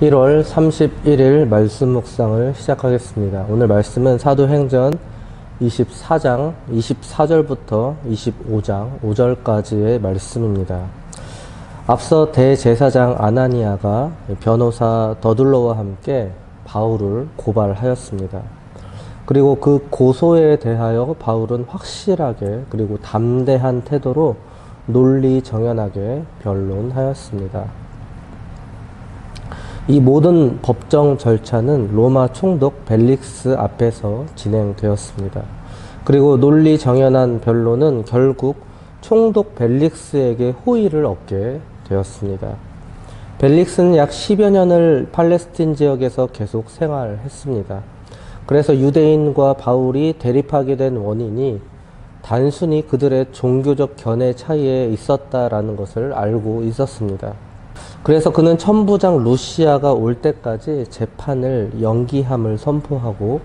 1월 31일 말씀 묵상을 시작하겠습니다. 오늘 말씀은 사도행전 24장 24절부터 25장 5절까지의 말씀입니다. 앞서 대제사장 아나니아가 변호사 더둘러와 함께 바울을 고발하였습니다. 그리고 그 고소에 대하여 바울은 확실하게 그리고 담대한 태도로 논리정연하게 변론하였습니다. 이 모든 법정 절차는 로마 총독 벨릭스 앞에서 진행되었습니다. 그리고 논리정연한 변론은 결국 총독 벨릭스에게 호의를 얻게 되었습니다. 벨릭스는 약 10여 년을 팔레스틴 지역에서 계속 생활했습니다. 그래서 유대인과 바울이 대립하게 된 원인이 단순히 그들의 종교적 견해 차이에 있었다라는 것을 알고 있었습니다. 그래서 그는 천부장 루시아가 올 때까지 재판을 연기함을 선포하고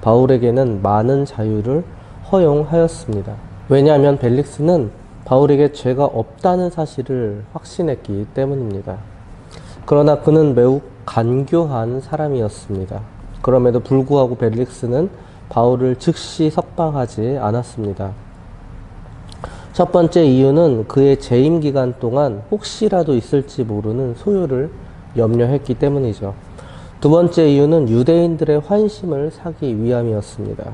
바울에게는 많은 자유를 허용하였습니다. 왜냐하면 벨릭스는 바울에게 죄가 없다는 사실을 확신했기 때문입니다. 그러나 그는 매우 간교한 사람이었습니다. 그럼에도 불구하고 벨릭스는 바울을 즉시 석방하지 않았습니다. 첫 번째 이유는 그의 재임 기간 동안 혹시라도 있을지 모르는 소요를 염려했기 때문이죠. 두 번째 이유는 유대인들의 환심을 사기 위함이었습니다.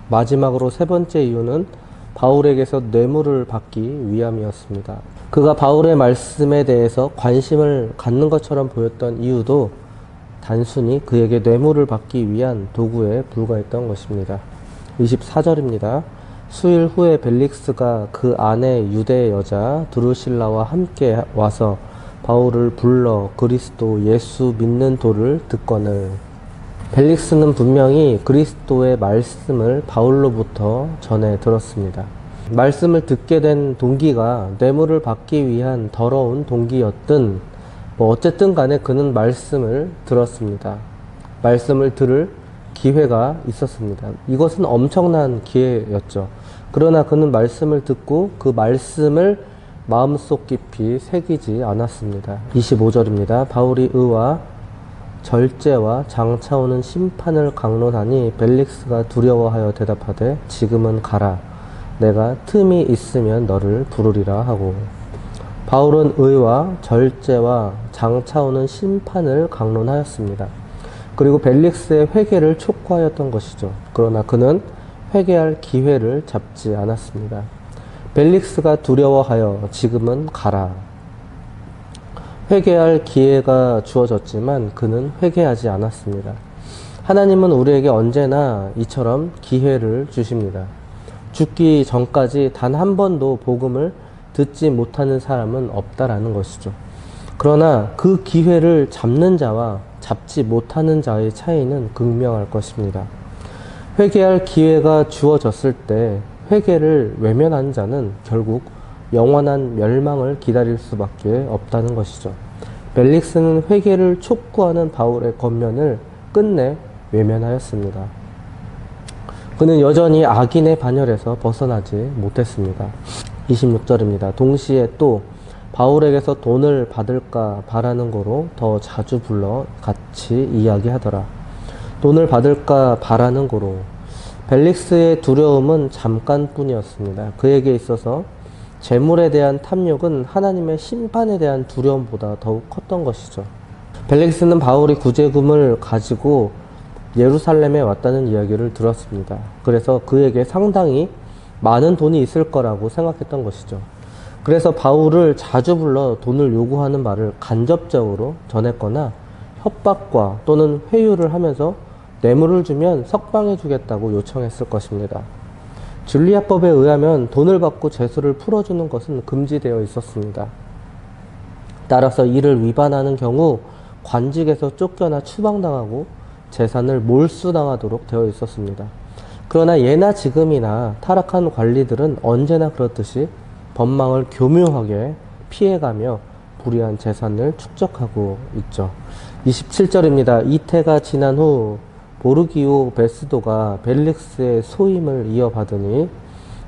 마지막으로 세 번째 이유는 바울에게서 뇌물을 받기 위함이었습니다. 그가 바울의 말씀에 대해서 관심을 갖는 것처럼 보였던 이유도 단순히 그에게 뇌물을 받기 위한 도구에 불과했던 것입니다. 24절입니다. 수일 후에 벨릭스가 그 아내 유대 여자 드루실라와 함께 와서 바울을 불러 그리스도 예수 믿는 도를 듣거늘. 벨릭스는 분명히 그리스도의 말씀을 바울로부터 전해 들었습니다. 말씀을 듣게 된 동기가 뇌물을 받기 위한 더러운 동기였든 어쨌든 간에 그는 말씀을 들었습니다. 말씀을 들을 기회가 있었습니다. 이것은 엄청난 기회였죠. 그러나 그는 말씀을 듣고 그 말씀을 마음속 깊이 새기지 않았습니다. 25절입니다. 바울이 의와 절제와 장차 오는 심판을 강론하니 벨릭스가 두려워하여 대답하되 지금은 가라. 내가 틈이 있으면 너를 부르리라 하고. 바울은 의와 절제와 장차 오는 심판을 강론하였습니다. 그리고 벨릭스의 회개를 촉구하였던 것이죠. 그러나 그는 회개할 기회를 잡지 않았습니다. 벨릭스가 두려워하여 지금은 가라. 회개할 기회가 주어졌지만 그는 회개하지 않았습니다. 하나님은 우리에게 언제나 이처럼 기회를 주십니다. 죽기 전까지 단 한 번도 복음을 듣지 못하는 사람은 없다라는 것이죠. 그러나 그 기회를 잡는 자와 잡지 못하는 자의 차이는 극명할 것입니다. 회개할 기회가 주어졌을 때 회개를 외면한 자는 결국 영원한 멸망을 기다릴 수밖에 없다는 것이죠. 벨릭스는 회개를 촉구하는 바울의 권면을 끝내 외면하였습니다. 그는 여전히 악인의 반열에서 벗어나지 못했습니다. 26절입니다. 동시에 또 바울에게서 돈을 받을까 바라는 거로 더 자주 불러 같이 이야기하더라. 돈을 받을까 바라는 거로. 벨릭스의 두려움은 잠깐뿐이었습니다. 그에게 있어서 재물에 대한 탐욕은 하나님의 심판에 대한 두려움보다 더욱 컸던 것이죠. 벨릭스는 바울이 구제금을 가지고 예루살렘에 왔다는 이야기를 들었습니다. 그래서 그에게 상당히 많은 돈이 있을 거라고 생각했던 것이죠. 그래서 바울을 자주 불러 돈을 요구하는 말을 간접적으로 전했거나 협박과 또는 회유를 하면서 뇌물을 주면 석방해 주겠다고 요청했을 것입니다. 줄리아법에 의하면 돈을 받고 죄수를 풀어주는 것은 금지되어 있었습니다. 따라서 이를 위반하는 경우 관직에서 쫓겨나 추방당하고 재산을 몰수당하도록 되어 있었습니다. 그러나 예나 지금이나 타락한 관리들은 언제나 그렇듯이 법망을 교묘하게 피해가며 불이한 재산을 축적하고 있죠. 27절입니다. 이태가 지난 후 보르기오 베스도가 벨릭스의 소임을 이어받으니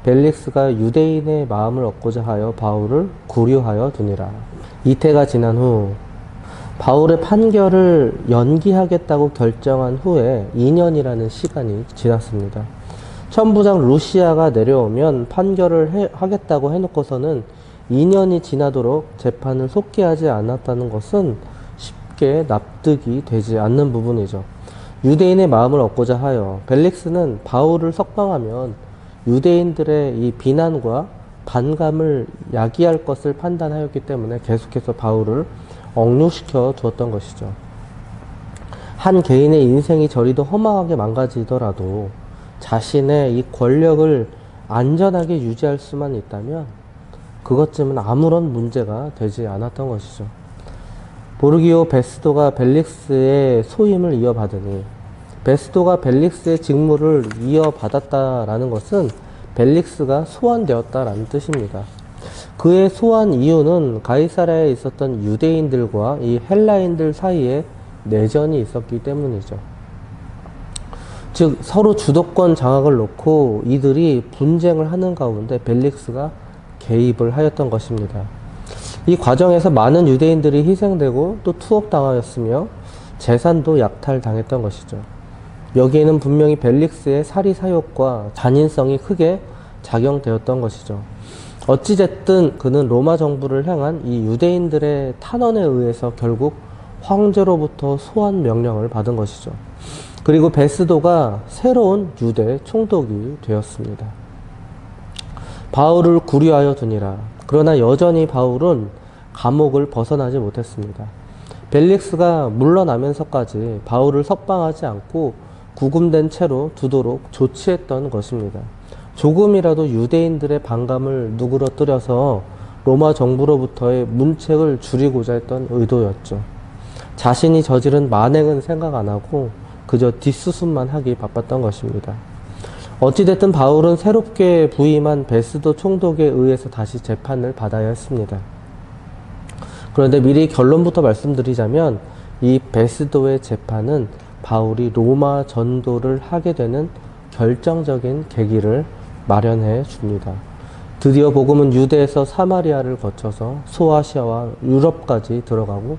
벨릭스가 유대인의 마음을 얻고자 하여 바울을 구류하여 두니라. 이태가 지난 후 바울의 판결을 연기하겠다고 결정한 후에 2년이라는 시간이 지났습니다. 천부장 루시아가 내려오면 판결을 하겠다고 해놓고서는 2년이 지나도록 재판을 속기하지 않았다는 것은 쉽게 납득이 되지 않는 부분이죠. 유대인의 마음을 얻고자 하여 벨릭스는 바울을 석방하면 유대인들의 이 비난과 반감을 야기할 것을 판단하였기 때문에 계속해서 바울을 억류시켜 두었던 것이죠. 한 개인의 인생이 저리도 허망하게 망가지더라도 자신의 이 권력을 안전하게 유지할 수만 있다면 그것쯤은 아무런 문제가 되지 않았던 것이죠. 보르기오 베스도가 벨릭스의 소임을 이어받으니, 베스도가 벨릭스의 직무를 이어받았다라는 것은 벨릭스가 소환되었다라는 뜻입니다. 그의 소환 이유는 가이사랴에 있었던 유대인들과 이 헬라인들 사이에 내전이 있었기 때문이죠. 즉 서로 주도권 장악을 놓고 이들이 분쟁을 하는 가운데 벨릭스가 개입을 하였던 것입니다. 이 과정에서 많은 유대인들이 희생되고 또 투옥당하였으며 재산도 약탈당했던 것이죠. 여기에는 분명히 벨릭스의 사리사욕과 잔인성이 크게 작용되었던 것이죠. 어찌됐든 그는 로마 정부를 향한 이 유대인들의 탄원에 의해서 결국 황제로부터 소환 명령을 받은 것이죠. 그리고 베스도가 새로운 유대 총독이 되었습니다. 바울을 구류하여 두니라. 그러나 여전히 바울은 감옥을 벗어나지 못했습니다. 벨릭스가 물러나면서까지 바울을 석방하지 않고 구금된 채로 두도록 조치했던 것입니다. 조금이라도 유대인들의 반감을 누그러뜨려서 로마 정부로부터의 문책을 줄이고자 했던 의도였죠. 자신이 저지른 만행은 생각 안 하고 그저 뒷수습만 하기 바빴던 것입니다. 어찌됐든 바울은 새롭게 부임한 베스도 총독에 의해서 다시 재판을 받아야 했습니다. 그런데 미리 결론부터 말씀드리자면 이 베스도의 재판은 바울이 로마 전도를 하게 되는 결정적인 계기를 마련해 줍니다. 드디어 복음은 유대에서 사마리아를 거쳐서 소아시아와 유럽까지 들어가고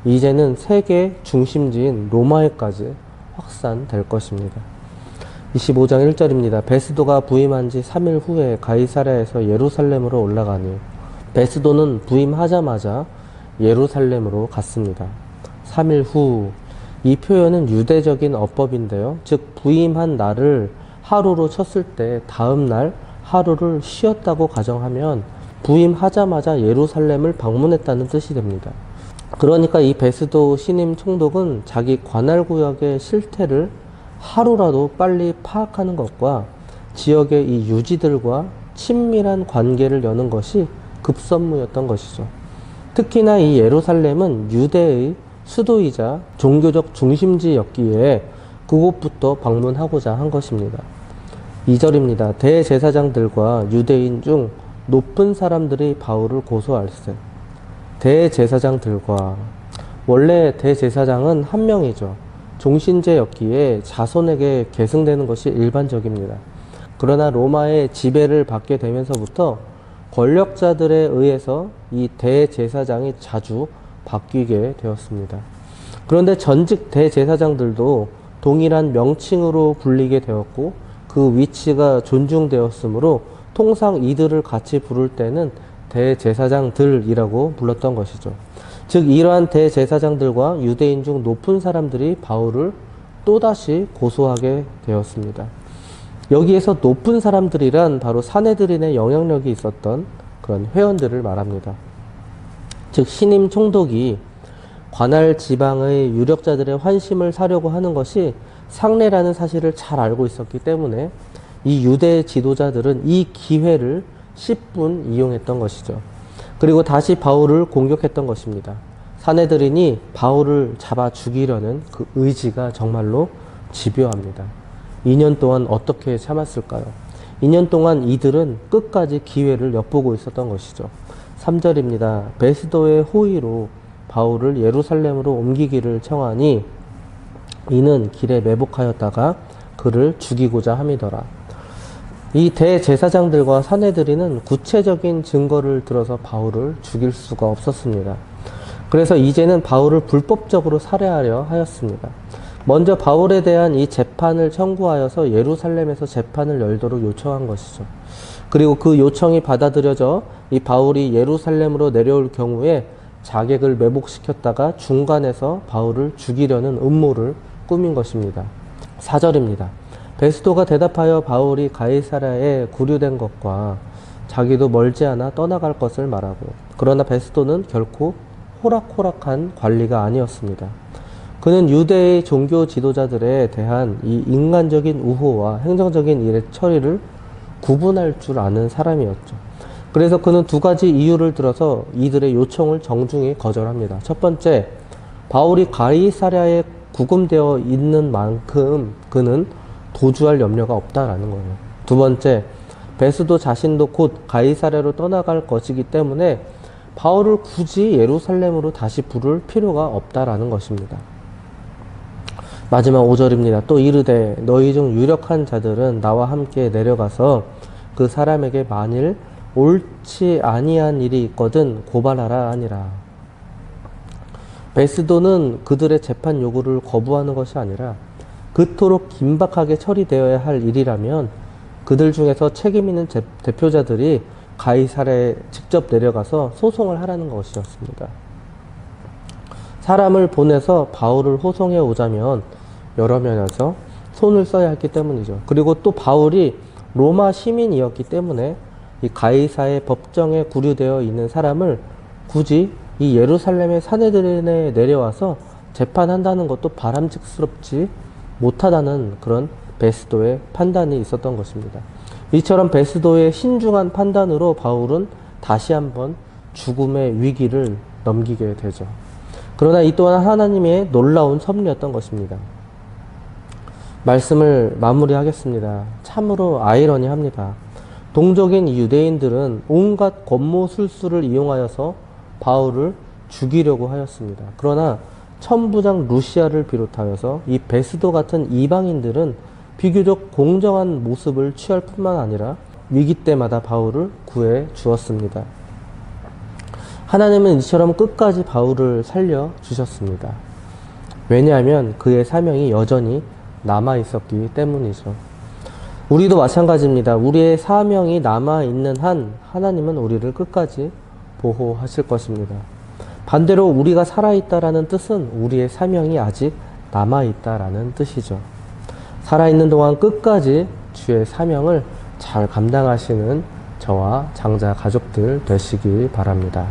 이제는 세계 중심지인 로마에까지 확산될 것입니다. 25장 1절입니다. 베스도가 부임한 지 3일 후에 가이사랴에서 예루살렘으로 올라가니, 베스도는 부임하자마자 예루살렘으로 갔습니다. 3일 후, 이 표현은 유대적인 어법인데요. 즉 부임한 날을 하루로 쳤을 때 다음 날 하루를 쉬었다고 가정하면 부임하자마자 예루살렘을 방문했다는 뜻이 됩니다. 그러니까 이 베스도 신임 총독은 자기 관할구역의 실태를 하루라도 빨리 파악하는 것과 지역의 이 유지들과 친밀한 관계를 여는 것이 급선무였던 것이죠. 특히나 이 예루살렘은 유대의 수도이자 종교적 중심지였기에 그곳부터 방문하고자 한 것입니다. 2절입니다. 대제사장들과 유대인 중 높은 사람들이 바울을 고소할세. 대제사장들과, 원래 대제사장은 한 명이죠. 종신제였기에 자손에게 계승되는 것이 일반적입니다. 그러나 로마의 지배를 받게 되면서부터 권력자들에 의해서 이 대제사장이 자주 바뀌게 되었습니다. 그런데 전직 대제사장들도 동일한 명칭으로 불리게 되었고 그 위치가 존중되었으므로 통상 이들을 같이 부를 때는 대제사장들이라고 불렀던 것이죠. 즉 이러한 대제사장들과 유대인 중 높은 사람들이 바울을 또다시 고소하게 되었습니다. 여기에서 높은 사람들이란 바로 사내들인의 영향력이 있었던 그런 회원들을 말합니다. 즉 신임 총독이 관할 지방의 유력자들의 환심을 사려고 하는 것이 상례라는 사실을 잘 알고 있었기 때문에 이 유대 지도자들은 이 기회를 10분 이용했던 것이죠. 그리고 다시 바울을 공격했던 것입니다. 사내들인이 바울을 잡아 죽이려는 그 의지가 정말로 집요합니다. 2년 동안 어떻게 참았을까요? 2년 동안 이들은 끝까지 기회를 엿보고 있었던 것이죠. 3절입니다. 베스도의 호의로 바울을 예루살렘으로 옮기기를 청하니 이는 길에 매복하였다가 그를 죽이고자 함이더라. 이 대제사장들과 사내들이는 구체적인 증거를 들어서 바울을 죽일 수가 없었습니다. 그래서 이제는 바울을 불법적으로 살해하려 하였습니다. 먼저 바울에 대한 이 재판을 청구하여서 예루살렘에서 재판을 열도록 요청한 것이죠. 그리고 그 요청이 받아들여져 이 바울이 예루살렘으로 내려올 경우에 자객을 매복시켰다가 중간에서 바울을 죽이려는 음모를 꾸민 것입니다. 4절입니다. 베스도가 대답하여 바울이 가이사랴에 구류된 것과 자기도 멀지 않아 떠나갈 것을 말하고, 그러나 베스도는 결코 호락호락한 관리가 아니었습니다. 그는 유대의 종교 지도자들에 대한 이 인간적인 우호와 행정적인 일의 처리를 구분할 줄 아는 사람이었죠. 그래서 그는 두 가지 이유를 들어서 이들의 요청을 정중히 거절합니다. 첫 번째, 바울이 가이사랴에 구금되어 있는 만큼 그는 도주할 염려가 없다라는 거예요. 두 번째, 베스도 자신도 곧 가이사랴로 떠나갈 것이기 때문에 바울을 굳이 예루살렘으로 다시 부를 필요가 없다라는 것입니다. 마지막 5절입니다. 또 이르되 너희 중 유력한 자들은 나와 함께 내려가서 그 사람에게 만일 옳지 아니한 일이 있거든 고발하라 하니라. 베스도는 그들의 재판 요구를 거부하는 것이 아니라 그토록 긴박하게 처리되어야 할 일이라면 그들 중에서 책임 있는 대표자들이 가이사랴에 직접 내려가서 소송을 하라는 것이었습니다. 사람을 보내서 바울을 호송해 오자면 여러 면에서 손을 써야 했기 때문이죠. 그리고 또 바울이 로마 시민이었기 때문에 이 가이사의 법정에 구류되어 있는 사람을 굳이 이 예루살렘의 사내들에 내려와서 재판한다는 것도 바람직스럽지 못하다는 그런 베스도의 판단이 있었던 것입니다. 이처럼 베스도의 신중한 판단으로 바울은 다시 한번 죽음의 위기를 넘기게 되죠. 그러나 이 또한 하나님의 놀라운 섭리였던 것입니다. 말씀을 마무리하겠습니다. 참으로 아이러니합니다. 동족인 유대인들은 온갖 권모술수를 이용하여서 바울을 죽이려고 하였습니다. 그러나 천부장 루시아를 비롯하여서 이 베스도 같은 이방인들은 비교적 공정한 모습을 취할 뿐만 아니라 위기 때마다 바울을 구해 주었습니다. 하나님은 이처럼 끝까지 바울을 살려 주셨습니다. 왜냐하면 그의 사명이 여전히 남아 있었기 때문이죠. 우리도 마찬가지입니다. 우리의 사명이 남아있는 한 하나님은 우리를 끝까지 보호하실 것입니다. 반대로 우리가 살아있다라는 뜻은 우리의 사명이 아직 남아있다라는 뜻이죠. 살아있는 동안 끝까지 주의 사명을 잘 감당하시는 저와 장자 가족들 되시길 바랍니다.